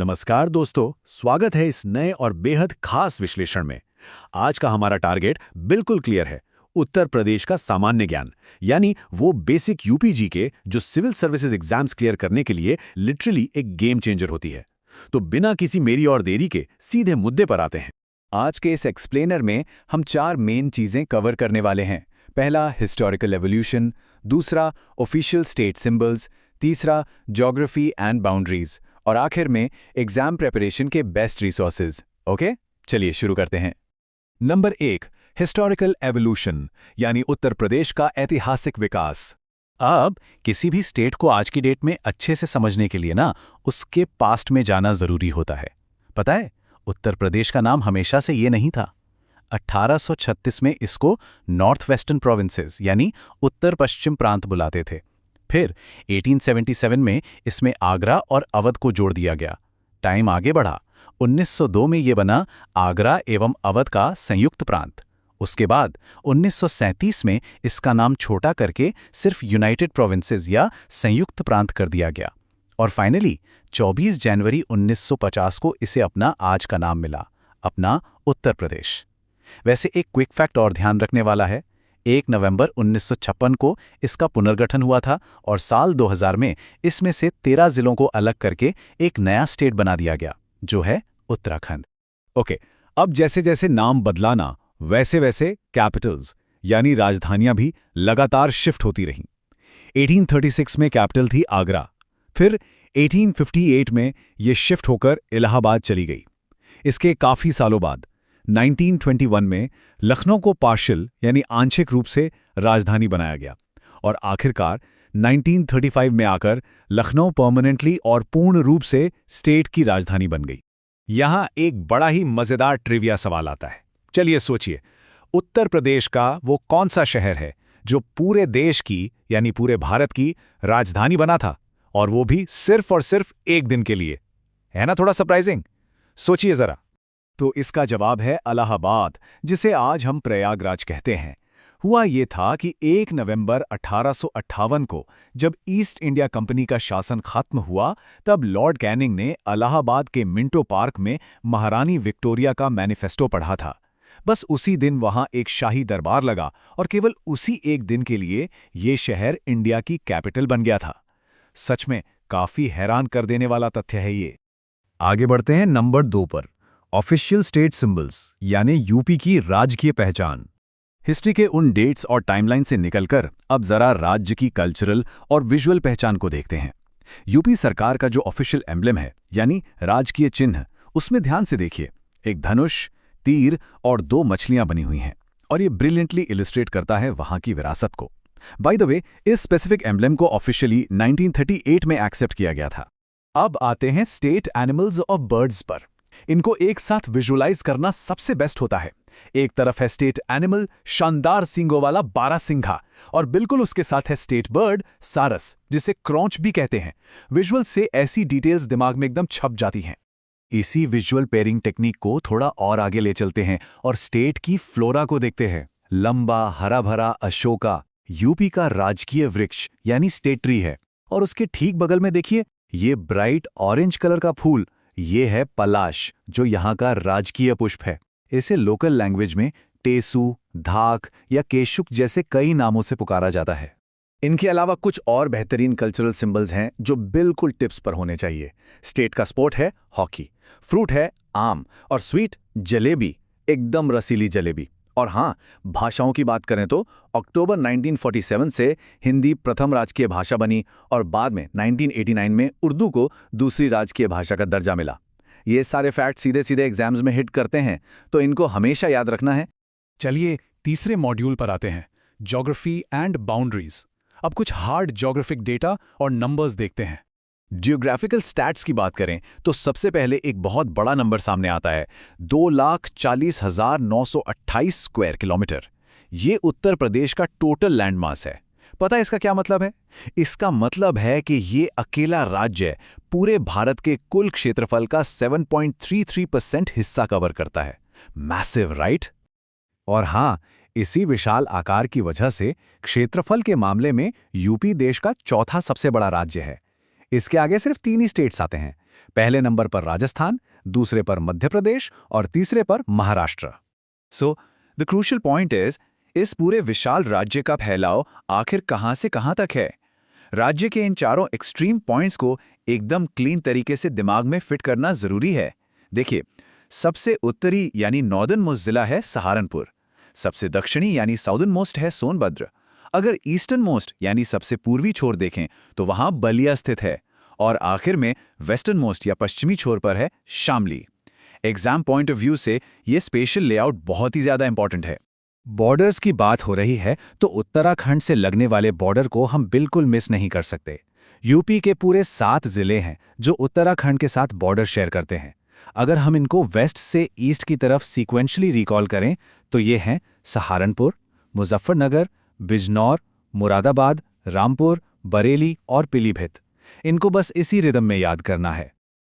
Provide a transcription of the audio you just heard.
नमस्कार दोस्तों, स्वागत है इस नए और बेहद खास विश्लेषण में। आज का हमारा टारगेट बिल्कुल क्लियर है। उत्तर प्रदेश का सामान्य ज्ञान, यानी वो बेसिक यूपीजी के जो सिविल सर्विसेज एग्जाम्स क्लियर करने के लिए लिटरली एक गेम चेंजर होती है। तो बिना किसी मेरी और देरी के सीधे मुद्दे पर आते हैं। आज के इस एक्सप्लेनर में हम 4 मेन चीजें कवर करने वाले हैं। पहला, हिस्टोरिकल एवोल्यूशन। दूसरा, ऑफिशियल स्टेट सिंबल्स। तीसरा, ज्योग्राफी एंड बाउंड्रीज। और आखिर में एग्जाम प्रिपरेशन के बेस्ट रिसोर्सेज। ओके, चलिए शुरू करते हैं। नंबर 1, हिस्टोरिकल एवोल्यूशन, यानी उत्तर प्रदेश का ऐतिहासिक विकास। अब किसी भी स्टेट को आज की डेट में अच्छे से समझने के लिए ना उसके पास्ट में जाना जरूरी होता है। पता है, उत्तर प्रदेश का नाम हमेशा से ये नहीं था। 1836 में इसको नॉर्थ वेस्टर्न प्रोविंसेस यानी उत्तर पश्चिम प्रांत बुलाते थे। फिर 1877 में इसमें आगरा और अवध को जोड़ दिया गया। टाइम आगे बढ़ा, 1902 में ये बना आगरा एवं अवध का संयुक्त प्रांत। उसके बाद 1937 में इसका नाम छोटा करके सिर्फ यूनाइटेड प्रोविंसेस या संयुक्त प्रांत कर दिया गया। और फाइनली 24 जनवरी 1950 को इसे अपना आज का नाम मिला, अपना उत्तर प्रदेश। वैसे एक क्विक फैक्ट और ध्यान रखने वाला है। 1 नवंबर 1956 को इसका पुनर्गठन हुआ था और साल 2000 में इसमें से 13 जिलों को अलग करके एक नया स्टेट बना दिया गया, जो है उत्तराखंड। ओके, अब जैसे जैसे नाम बदलाना वैसे वैसे कैपिटल्स यानी राजधानियां भी लगातार शिफ्ट होती रहीं। 1836 में कैपिटल थी आगरा, फिर 1858 में ये शिफ्ट होकर इलाहाबाद चली गई। इसके काफी सालों बाद 1921 में लखनऊ को पार्शियल यानी आंशिक रूप से राजधानी बनाया गया और आखिरकार 1935 में आकर लखनऊ परमानेंटली और पूर्ण रूप से स्टेट की राजधानी बन गई। यहां एक बड़ा ही मजेदार ट्रिविया सवाल आता है। चलिए सोचिए, उत्तर प्रदेश का वो कौन सा शहर है जो पूरे देश की यानी पूरे भारत की राजधानी बना था, और वो भी सिर्फ और सिर्फ एक दिन के लिए? है ना थोड़ा सरप्राइजिंग? सोचिए जरा। तो इसका जवाब है इलाहाबाद, जिसे आज हम प्रयागराज कहते हैं। हुआ ये था कि 1 नवंबर 1858 को जब ईस्ट इंडिया कंपनी का शासन खत्म हुआ, तब लॉर्ड कैनिंग ने इलाहाबाद के मिंटो पार्क में महारानी विक्टोरिया का मैनिफेस्टो पढ़ा था। बस उसी दिन वहां एक शाही दरबार लगा और केवल उसी एक दिन के लिए ये शहर इंडिया की कैपिटल बन गया था। सच में काफी हैरान कर देने वाला तथ्य है ये। आगे बढ़ते हैं नंबर 2 पर, ऑफिशियल स्टेट सिंबल्स यानी यूपी की राजकीय पहचान। हिस्ट्री के उन डेट्स और टाइमलाइन से निकलकर अब जरा राज्य की कल्चरल और विजुअल पहचान को देखते हैं। यूपी सरकार का जो ऑफिशियल एम्ब्लेम है यानी राजकीय चिन्ह, उसमें ध्यान से देखिए, एक धनुष, तीर और 2 मछलियां बनी हुई हैं, और ये ब्रिलियंटली इलिस्ट्रेट करता है वहां की विरासत को। बाय द वे, इस स्पेसिफिक एम्ब्लेम को ऑफिशियली 1938 में एक्सेप्ट किया गया था। अब आते हैं स्टेट एनिमल्स और बर्ड्स पर। इनको एक साथ विजुअलाइज करना सबसे बेस्ट होता है। एक तरफ है स्टेट एनिमल, शानदार सींगों वाला बारहसिंघा, और बिल्कुल उसके साथ है स्टेट बर्ड, सारस, जिसे क्रॉच भी कहते हैं। विजुअल से ऐसी डिटेल्स दिमाग में एकदम छप जाती हैं। इसी विजुअल पेयरिंग टेक्निक को थोड़ा और आगे ले चलते हैं और स्टेट की फ्लोरा को देखते हैं। लंबा हरा भरा अशोका यूपी का राजकीय वृक्ष यानी स्टेट ट्री है, और उसके ठीक बगल में देखिए, ये ब्राइट ऑरेंज कलर का फूल, ये है पलाश, जो यहाँ का राजकीय पुष्प है। इसे लोकल लैंग्वेज में टेसू, धाक या केशुक जैसे कई नामों से पुकारा जाता है। इनके अलावा कुछ और बेहतरीन कल्चरल सिंबल्स हैं जो बिल्कुल टिप्स पर होने चाहिए। स्टेट का स्पोर्ट है हॉकी, फ्रूट है आम, और स्वीट जलेबी, एकदम रसीली जलेबी। और हाँ, भाषाओं की बात करें तो अक्टूबर 1947 से हिंदी प्रथम राजकीय भाषा बनी और बाद में 1989 में उर्दू को दूसरी राजकीय भाषा का दर्जा मिला। ये सारे फैक्ट सीधे सीधे एग्जाम्स में हिट करते हैं, तो इनको हमेशा याद रखना है। चलिए तीसरे मॉड्यूल पर आते हैं, ज्योग्राफी एंड बाउंड्रीज। अब कुछ हार्ड ज्योग्राफिक डेटा और नंबर्स देखते हैं। जियोग्राफिकल स्टैट्स की बात करें तो सबसे पहले एक बहुत बड़ा नंबर सामने आता है, 2,40,928 स्क्वायर किलोमीटर। ये उत्तर प्रदेश का टोटल लैंड मास है। पता है इसका क्या मतलब है? इसका मतलब है कि ये अकेला राज्य पूरे भारत के कुल क्षेत्रफल का 7.33% हिस्सा कवर करता है। Massive, right? और हाँ, इसी विशाल आकार की वजह से क्षेत्रफल के मामले में यूपी देश का चौथा सबसे बड़ा राज्य है। इसके आगे सिर्फ 3 ही स्टेट्स आते हैं, पहले नंबर पर राजस्थान, दूसरे पर मध्य प्रदेश और तीसरे पर Maharashtra. So the crucial point इस पूरे विशाल राज्य का फैलाव आखिर कहां से कहां तक है? राज्य के इन चारों एक्सट्रीम पॉइंट्स को एकदम क्लीन तरीके से दिमाग में फिट करना जरूरी है। देखिए, सबसे उत्तरी यानी नॉर्दर्न मोस्ट जिला है सहारनपुर, सबसे दक्षिणी यानी साउदर्न मोस्ट है सोनभद्र। अगर ईस्टर्न मोस्ट यानी सबसे पूर्वी छोर देखें तो वहां बलिया स्थित है, और आखिर में वेस्टर्न मोस्ट या पश्चिमी छोर पर है Shamli. Exam point of view से ये स्पेशल लेआउट बहुत ही ज्यादा इंपॉर्टेंट है। बॉर्डर्स की बात हो रही है तो उत्तराखंड से लगने वाले बॉर्डर को हम बिल्कुल मिस नहीं कर सकते। यूपी के पूरे 7 जिले हैं जो उत्तराखंड के साथ बॉर्डर शेयर करते हैं। अगर हम इनको वेस्ट से ईस्ट की तरफ सीक्वेंशली रिकॉल करें तो ये हैं सहारनपुर, मुजफ्फरनगर, बिजनौर, मुरादाबाद, रामपुर, बरेली और पीलीभीत। इनको बस इसी रिदम में याद करना है।